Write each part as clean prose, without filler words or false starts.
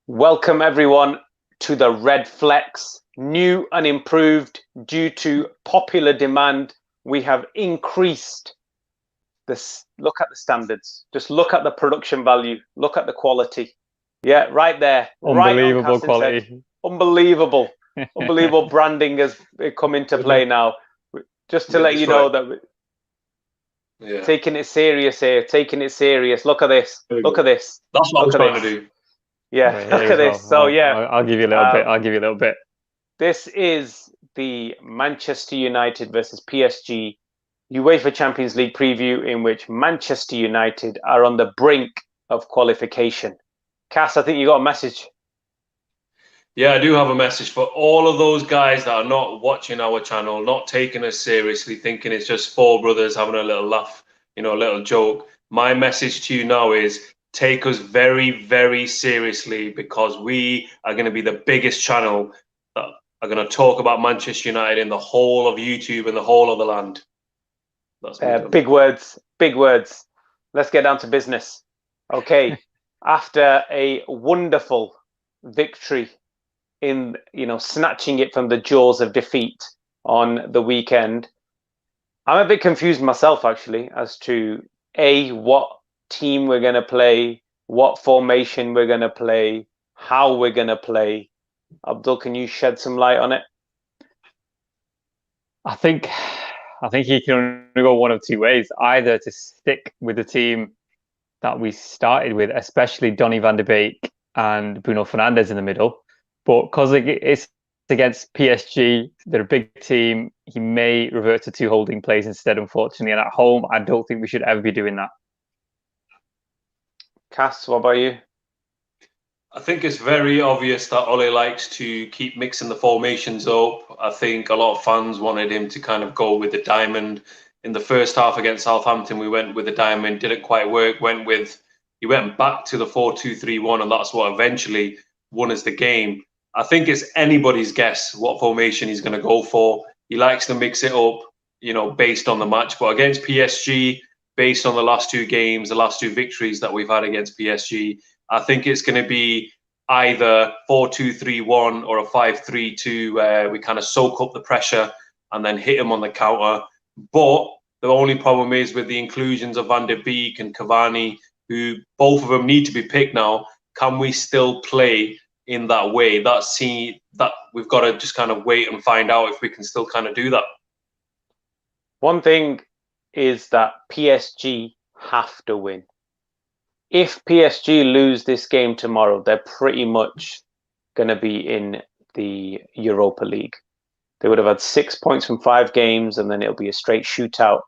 Welcome everyone to the Redflex. New and improved due to popular demand. We have increased this. Look at the standards. Just look at the production value. Look at the quality. Yeah, right there. Unbelievable right quality. Head. Unbelievable. Unbelievable branding has come into play now. Just to let you know that we're taking it serious here. Taking it serious. Look at this. Look at this. That's what I'm trying to do. Yeah, look at this. So yeah, I'll give you a little bit. I'll give you a little bit. This is the Manchester United versus PSG UEFA Champions League preview, in which Manchester United are on the brink of qualification. Cass, I think you got a message. Yeah, I do have a message for all of those guys that are not watching our channel, not taking us seriously, thinking it's just four brothers having a little laugh, a little joke. My message to you now is take us very, very seriously, because we are going to be the biggest channel that are going to talk about Manchester United in the whole of YouTube and the whole of the land. That's big words, big words. Let's get down to business. Okay, after a wonderful victory in, snatching it from the jaws of defeat on the weekend, I'm a bit confused myself, actually, as to what team we're going to play, what formation we're going to play, how we're going to play. Abdul, can you shed some light on it? I think you can only go one of two ways. Either to stick with the team that we started with, especially Donny van de Beek and Bruno Fernandes in the middle. But because it's against PSG, they're a big team, he may revert to two holding plays instead, unfortunately. And at home, I don't think we should ever be doing that. Cass, what about you? I think it's very obvious that Ole likes to keep mixing the formations up. I think a lot of fans wanted him to kind of go with the diamond. In the first half against Southampton, we went with the diamond, didn't quite work. He went back to the 4-2-3-1, and that's what eventually won us the game. I think it's anybody's guess what formation he's going to go for. He likes to mix it up, based on the match. But against PSG, based on the last two games, the last two victories that we've had against PSG, I think it's going to be either 4-2-3-1 or a 5-3-2, where we kind of soak up the pressure and then hit him on the counter. But the only problem is with the inclusions of Van der Beek and Cavani, who both of them need to be picked now. Can we still play in that way? That we've got to just kind of wait and find out if we can still kind of do that. One thing is that PSG have to win. If PSG lose this game tomorrow, they're pretty much going to be in the Europa League. They would have had 6 points from 5 games, and then it'll be a straight shootout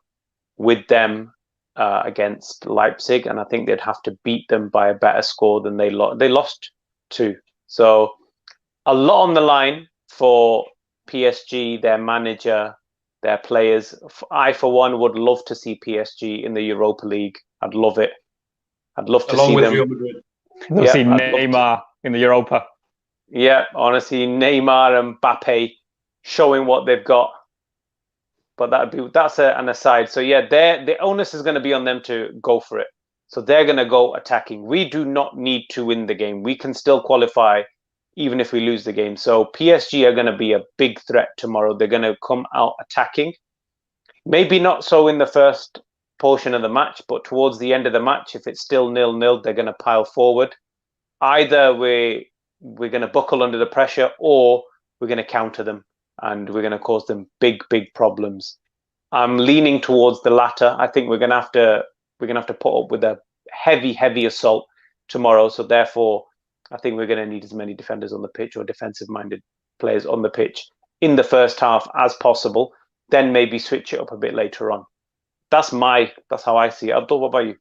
with them against Leipzig. And I think they'd have to beat them by a better score than they lost to. So a lot on the line for PSG, their manager, their players. I, for one, would love to see PSG in the Europa League. I'd love it. I'd love to see them. We'll see Neymar in the Europa. Yeah, honestly, Neymar and Mbappe showing what they've got. But that's an aside. So yeah, the onus is going to be on them to go for it. So they're going to go attacking. We do not need to win the game. We can still qualify even if we lose the game. So PSG are going to be a big threat tomorrow. They're going to come out attacking. Maybe not so in the first portion of the match, but towards the end of the match, if it's still 0-0, they're going to pile forward. Either we're going to buckle under the pressure, or we're going to counter them and we're going to cause them big problems. I'm leaning towards the latter. I think we're going to have to put up with a heavy assault tomorrow. So therefore, I think we're going to need as many defenders on the pitch, or defensive-minded players on the pitch, in the first half as possible. Then maybe switch it up a bit later on. That's how I see it. Abdul, what about you?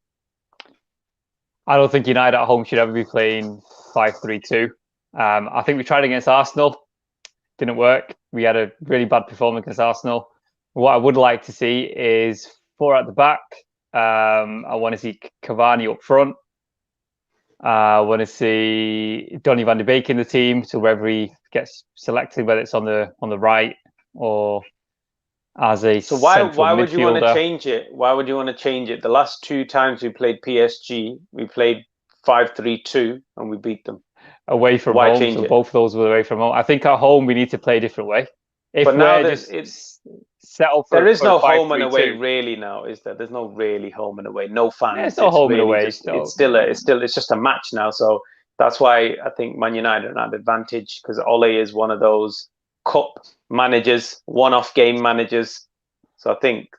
I don't think United at home should ever be playing 5-3-2. I think we tried against Arsenal. Didn't work. We had a really bad performance against Arsenal. What I would like to see is 4 at the back. I want to see Cavani up front. I want to see Donny van de Beek in the team. So wherever he gets selected, whether it's on the right or as a why would midfielder. You want to change it? Why would you want to change it? The last 2 times we played PSG, we played 5-3-2 and we beat them. away from Why home. change So it? both of those were away from home. I think at home we need to play a different way. If But now we're just set up for there is for a no home and 5-3-2, away really now, is there? There's no really home and away. No fans. it's no home and really away. just it's just a match now. So that's why I think Man United are at advantage, because Ole is one of those cup managers, one-off game managers. So I think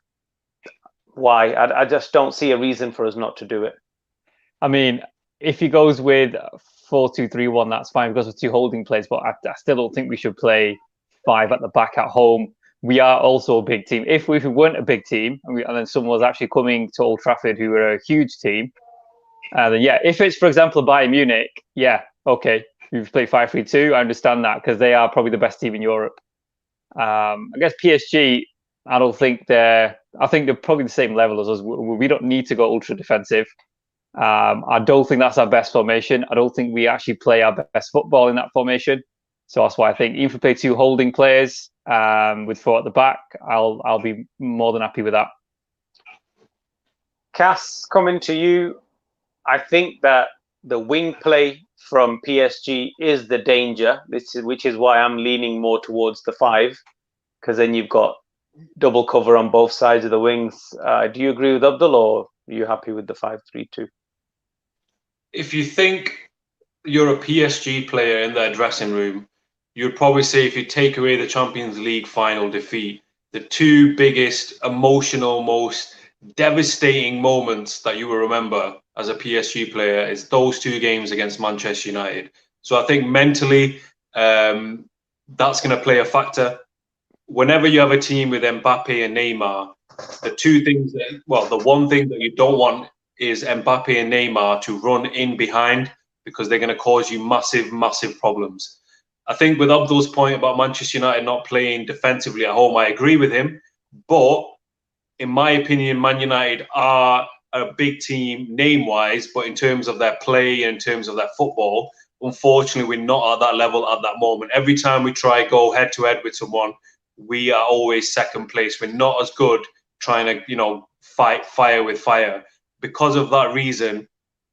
I just don't see a reason for us not to do it. I mean, if he goes with 4-2-3-1, that's fine because of 2 holding players. But I still don't think we should play 5 at the back at home. We are also a big team. If we weren't a big team, and then someone was actually coming to Old Trafford who were a huge team, then yeah, if it's, for example, Bayern Munich, yeah, okay, we've played 5-3-2. I understand that because they are probably the best team in Europe. I guess PSG, I think they're probably the same level as us. We don't need to go ultra defensive. I don't think that's our best formation. I don't think we actually play our best football in that formation. So that's why I think even if we play 2 holding players with 4 at the back, I'll be more than happy with that. Cass, coming to you, I think that the wing play from PSG is the danger, which is why I'm leaning more towards the 5, because then you've got double cover on both sides of the wings. Do you agree with Abdul, or are you happy with the 5-3-2? If you think you're a PSG player in their dressing room, you'd probably say, if you take away the Champions League final defeat, the 2 biggest emotional, most devastating moments that you will remember as a PSG player is those 2 games against Manchester United. So I think mentally, that's going to play a factor. Whenever you have a team with Mbappe and Neymar, the one thing that you don't want is Mbappe and Neymar to run in behind, because they're going to cause you massive, massive problems. I think with Abdul's point about Manchester United not playing defensively at home, I agree with him. But in my opinion, Man United are a big team name-wise, but in terms of their play and in terms of their football, unfortunately, we're not at that level at that moment. Every time we try go head-to-head with someone, we are always second place. We're not as good trying to, fight fire with fire. Because of that reason,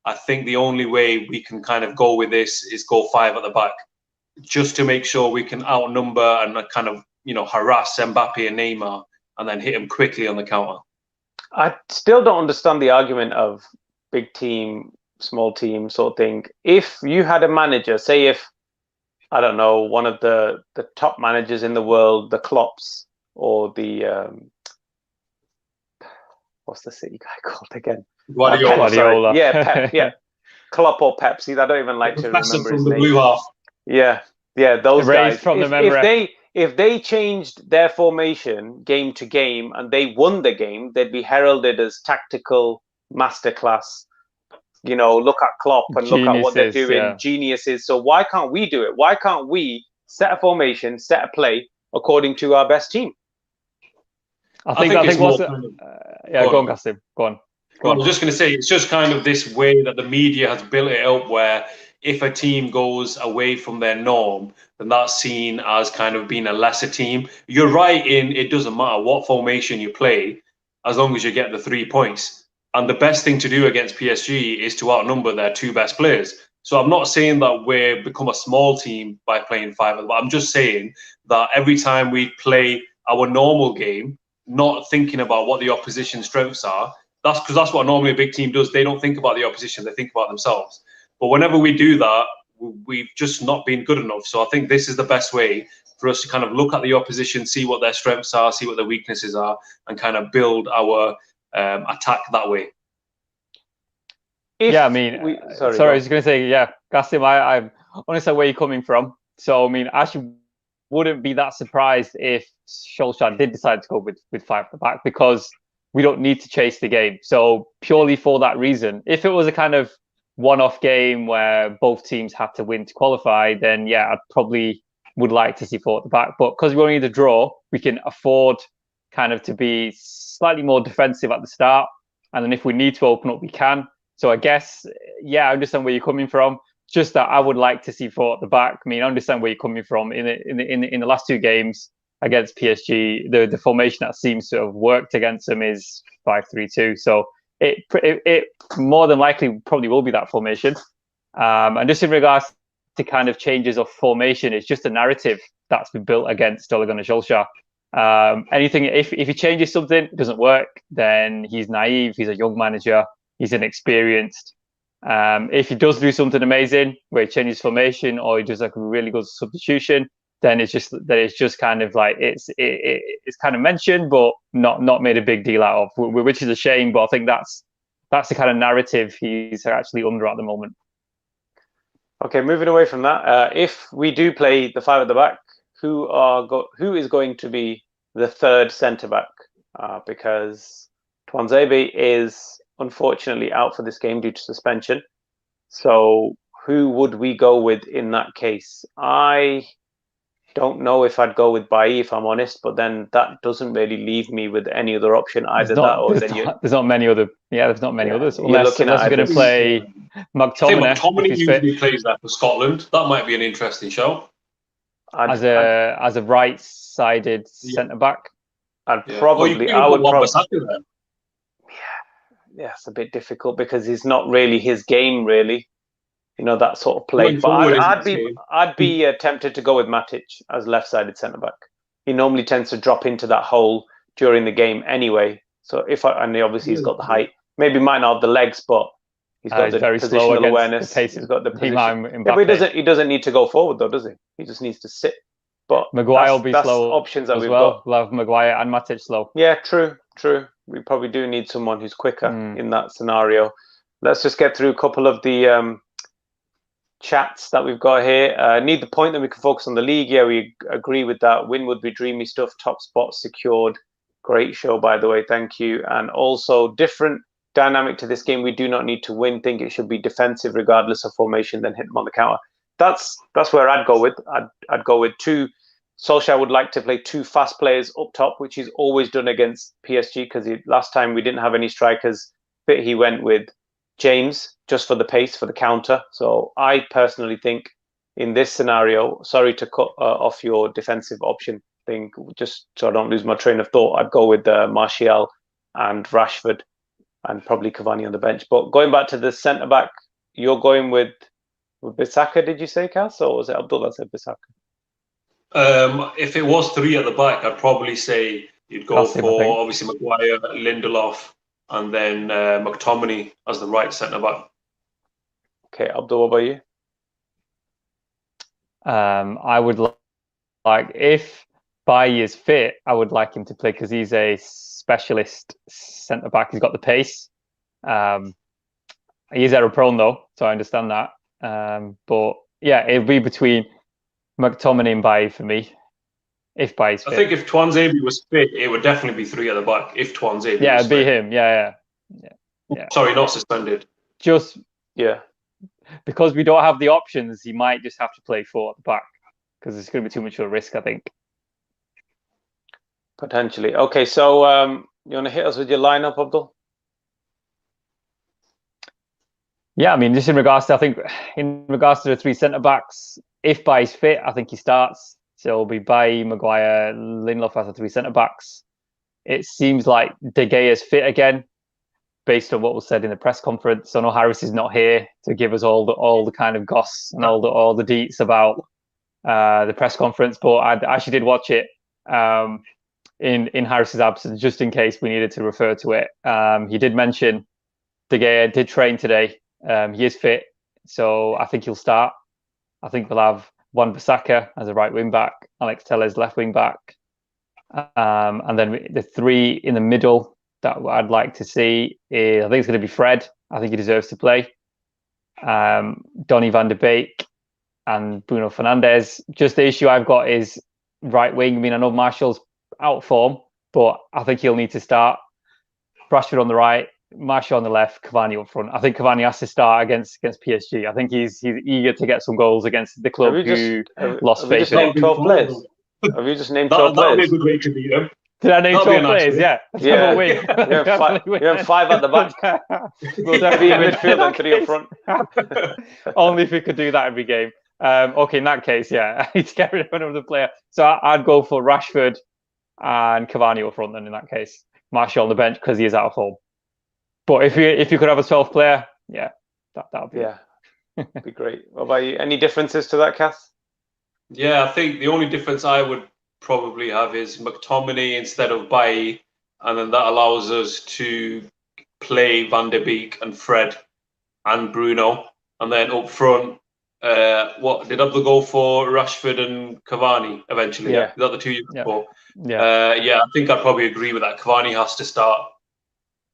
I think the only way we can kind of go with this is go 5 at the back, just to make sure we can outnumber and kind of, harass Mbappe and Neymar and then hit them quickly on the counter. I still don't understand the argument of big team, small team sort of thing. If you had a manager, say if, I don't know, one of the top managers in the world, the Klopps, or the what's the City guy called again? Guardiola. Yeah, Pep. Yeah, Klopp or Pepsi. I don't even like to remember his name. Yeah, those guys. From the memory. If they changed their formation game to game and they won the game, they'd be heralded as tactical masterclass. Look at Klopp and look at what they're doing, geniuses. So why can't we do it? Why can't we set a formation, set a play according to our best team? I think what's go on, Kasim. Go on. I was just going to say, it's just kind of this way that the media has built it up, where if a team goes away from their norm, then that's seen as kind of being a lesser team. You're right in it doesn't matter what formation you play, as long as you get the 3 points. And the best thing to do against PSG is to outnumber their 2 best players. So I'm not saying that we've become a small team by playing 5, but I'm just saying that every time we play our normal game, not thinking about what the opposition's strengths are, that's because that's what normally a big team does. They don't think about the opposition, they think about themselves. But whenever we do that, we've just not been good enough. So I think this is the best way for us to kind of look at the opposition, see what their strengths are, see what their weaknesses are, and kind of build our attack that way. Sorry, I was going to say, Kasim, I understand where you're coming from. So, I actually wouldn't be that surprised if Solskjaer did decide to go with 5 at the back, because we don't need to chase the game. So purely for that reason, if it was a kind of one-off game where both teams had to win to qualify, then I probably would like to see 4 at the back. But because we only need a draw, we can afford kind of to be slightly more defensive at the start. And then if we need to open up, we can. So I guess, I understand where you're coming from. Just that I would like to see 4 at the back. I understand where you're coming from. In the last 2 games against PSG, the formation that seems to have worked against them is 5-3-2. So it more than likely probably will be that formation. And just in regards to kind of changes of formation. It's just a narrative that's been built against Ole Gunnar Solskjaer. Anything, if he changes something, it doesn't work, then he's naive. He's a young manager. He's inexperienced. If he does do something amazing, where he changes formation or he does like a really good substitution, then it's just kind of like it's kind of mentioned, but not made a big deal out of, which is a shame. But I think that's the kind of narrative he's actually under at the moment. Okay, moving away from that, if we do play the five at the back, who is going to be the third centre back? Because Tuanzebe is unfortunately out for this game due to suspension. So who would we go with in that case? I don't know if I'd go with Bailly, if I'm honest, but then that doesn't really leave me with any other option either. There's not many other. Yeah, there's not many others. Unless you're going to play McTominay. McTominay usually plays that for Scotland. That might be an interesting show. As a right-sided centre back. I would probably. Yeah, it's a bit difficult because he's not really his game, really. You know, that sort of play. But I'd be tempted to go with Matic as left-sided centre back. He normally tends to drop into that hole during the game anyway. So obviously he's got the height. Maybe might not have the legs, but he's got the very positional awareness. He's got the position. Yeah, but he doesn't need to go forward though, does he? He just needs to sit. But Maguire will be slow. Options that as we've well. got. We'll have Maguire and Matic slow. Yeah, true. We probably do need someone who's quicker in that scenario. Let's just get through a couple of the chats that we've got here. Need the point that we can focus on the league. Yeah, we agree with that. Win would be dreamy stuff. Top spot secured. Great show, by the way. Thank you. And also different dynamic to this game. We do not need to win. Think it should be defensive regardless of formation, then hit them on the counter. That's where I'd go with. I'd go with two. Solskjaer would like to play two fast players up top, which he's always done against PSG, because last time we didn't have any strikers fit. He went with James just for the pace, for the counter. So I personally think in this scenario, sorry to cut off your defensive option thing, just so I don't lose my train of thought, I'd go with Martial and Rashford and probably Cavani on the bench. But going back to the centre back, you're going with Bissaka, did you say, Cass? Or was it Abdullah said Bissaka? If it was three at the back, I'd probably say you'd go for obviously Maguire, Lindelof, and then McTominay as the right centre back. Okay, Abdul, what about you? I would like, if Bailly is fit, I would like him to play because he's a specialist centre back. He's got the pace. He is error prone though, so I understand that. But yeah, it'll be between McTominay and Bailly for me. If Bailly's fit. I think if Tuanzebe was fit, it would definitely be three at the back. If Tuanzebe was it'd be fit. him. Yeah. Sorry, not suspended. Because we don't have the options, he might just have to play four at the back because it's going to be too much of a risk, I think. Potentially. Okay, so you want to hit us with your lineup, Abdul? Yeah, I mean, just in regards to the three centre backs, if Bailly's fit, I think he starts. So it'll be Bailly, Maguire, Lindelof as the three centre backs. It seems like De Gea is fit again, based on what was said in the press conference. I know Harris is not here to give us all the kind of goss and all the deets about the press conference, but I actually did watch it in Harris's absence, just in case we needed to refer to it. He did mention De Gea did train today. He is fit, so I think he'll start. I think we'll have Wan-Bissaka as a right wing back, Alex Telles left wing back, and then the three in the middle that I'd like to see is, I think it's going to be Fred. I think he deserves to play. Donny van de Beek and Bruno Fernandes. Just the issue I've got is right wing. I mean, I know Martial's out of form, but I think he'll need to start. Rashford on the right, Martial on the left, Cavani up front. I think Cavani has to start against PSG. I think he's eager to get some goals against the club who lost faith in him. 12 players? Have you just named 12 players? That would be a good way to beat him. Did I name 12 players? Yeah. Yeah. We have five at the back. We'll definitely in midfield and three up front. Only if we could do that every game. Okay, in that case, yeah, I need to get rid of another player. So I'd go for Rashford and Cavani up front then in that case. Martial on the bench because he is out of form. But if you could have a 12th player, yeah, that would be it. Be great. What about you? Any differences to that, Kath? Yeah, I think the only difference I would probably have is McTominay instead of Bailly, and then that allows us to play Van der Beek and Fred and Bruno, and then up front, what did Abdul go for? Rashford and Cavani eventually. Yeah. Is that the two you go for? Yeah. I think I'd probably agree with that. Cavani has to start.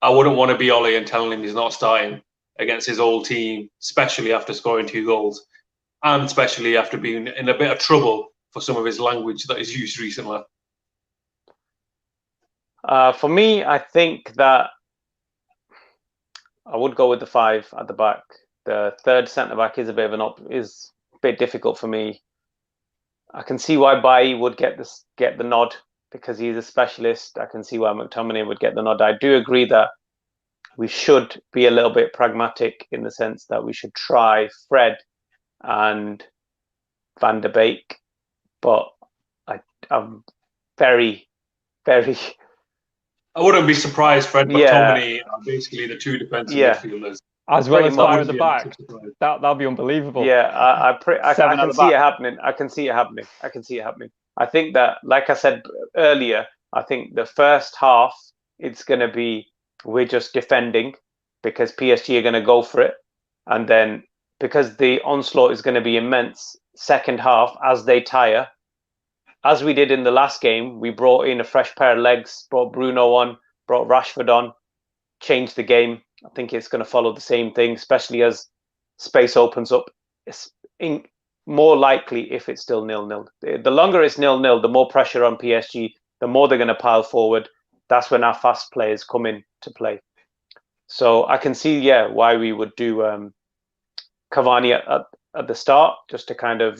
I wouldn't want to be Ole and telling him he's not starting against his old team, especially after scoring 2 goals, and especially after being in a bit of trouble for some of his language that he's used recently. For me, I think that I would go with the 5 at the back. The third centre back is a bit of is a bit difficult for me. I can see why Bailly would get the nod because he's a specialist. I can see why McTominay would get the nod. I do agree that we should be a little bit pragmatic in the sense that we should try Fred and Van der Beek, but I'm very, very. I wouldn't be surprised. Fred McTominay are basically the 2 defensive midfielders. As well as 5 at the back. That'll be unbelievable. Yeah, I can see it happening. I can see it happening. I think that, like I said earlier, I think the first half, it's going to be, we're just defending because PSG are going to go for it. And then because the onslaught is going to be immense, second half, as they tire, as we did in the last game, we brought in a fresh pair of legs, brought Bruno on, brought Rashford on, changed the game. I think it's going to follow the same thing, especially as space opens up. It's more likely if it's still 0-0. The longer it's 0-0, the more pressure on PSG, the more they're going to pile forward. That's when our fast players come in to play. So I can see, why we would do Cavani at the start, just to kind of,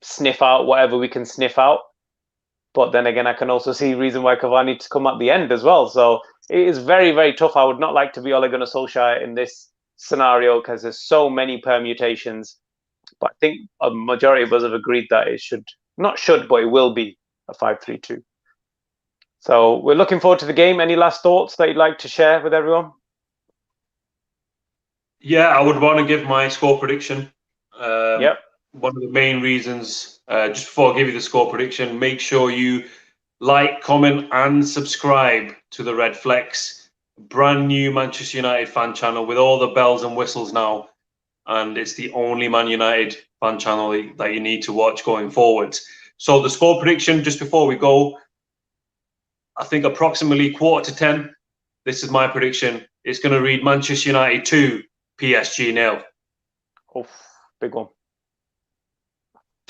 sniff out whatever we can sniff out. But then again, I can also see reason why Cavani to come at the end as well. So it is very, very tough. I would not like to be Ole Gunnar Solskjaer in this scenario because there's so many permutations. But I think a majority of us have agreed that but it will be a 5-3-2. So we're looking forward to the game. Any last thoughts that you'd like to share with everyone? Yeah, I would want to give my score prediction. Yep. One of the main reasons, just before I give you the score prediction, make sure you like, comment, and subscribe to the Redflex, brand new Manchester United fan channel with all the bells and whistles now. And it's the only Man United fan channel that you need to watch going forward. So the score prediction, just before we go, I think approximately 9:45. This is my prediction. It's going to read Manchester United 2, PSG 0. Oh, big one.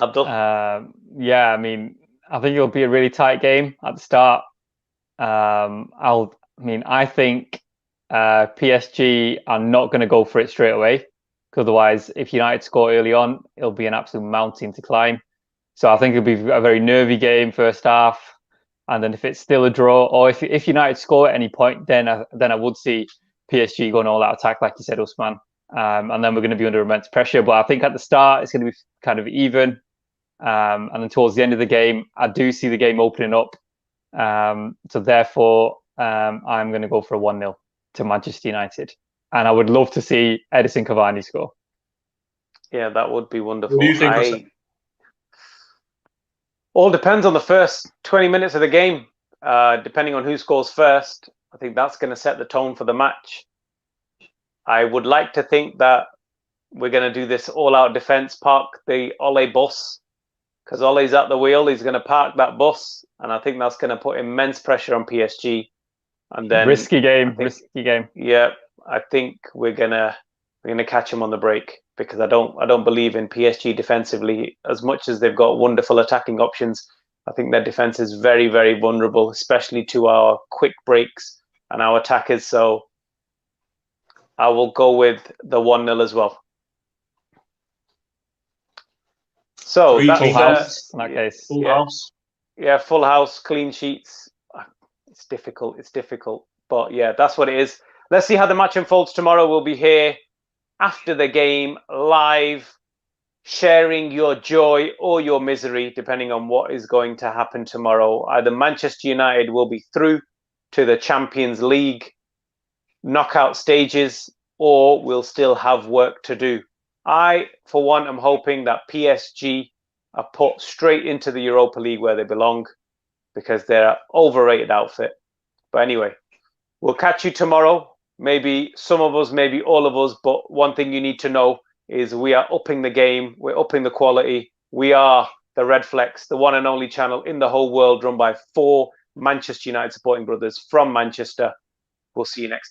Abdul? I mean, I think it'll be a really tight game at the start. I think PSG are not going to go for it straight away. Because otherwise, if United score early on, it'll be an absolute mountain to climb. So I think it'll be a very nervy game first half. And then if it's still a draw, or if United score at any point, then I would see PSG going all out attack, like you said, Usman. And then we're going to be under immense pressure. But I think at the start, it's going to be kind of even. And then towards the end of the game, I do see the game opening up. So therefore, I'm going to go for a 1-0 to Manchester United. And I would love to see Edison Cavani score. Yeah, that would be wonderful. What do you think? All depends on the first 20 minutes of the game. Depending on who scores first, I think that's going to set the tone for the match. I would like to think that we're going to do this all-out defense, park the Ole bus, because Ole's at the wheel. He's going to park that bus, and I think that's going to put immense pressure on PSG. And then risky game. Yeah, I think we're gonna catch him on the break because I don't believe in PSG defensively as much as they've got wonderful attacking options. I think their defense is very, very vulnerable, especially to our quick breaks and our attackers. So I will go with the 1-0 as well. So Full house in that case. Full house. Yeah, full house, clean sheets. It's difficult. But yeah, that's what it is. Let's see how the match unfolds tomorrow. We'll be here after the game, live, sharing your joy or your misery, depending on what is going to happen tomorrow. Either Manchester United will be through to the Champions League knockout stages, or we'll still have work to do I, for one, am hoping that PSG are put straight into the Europa League where they belong, because they're an overrated outfit. But anyway, we'll catch you tomorrow. Maybe some of us, maybe all of us. But one thing you need to know is we are upping the game. We're upping the quality. We are the Redflex, the one and only channel in the whole world run by 4 Manchester United supporting brothers from Manchester. We'll see you next time.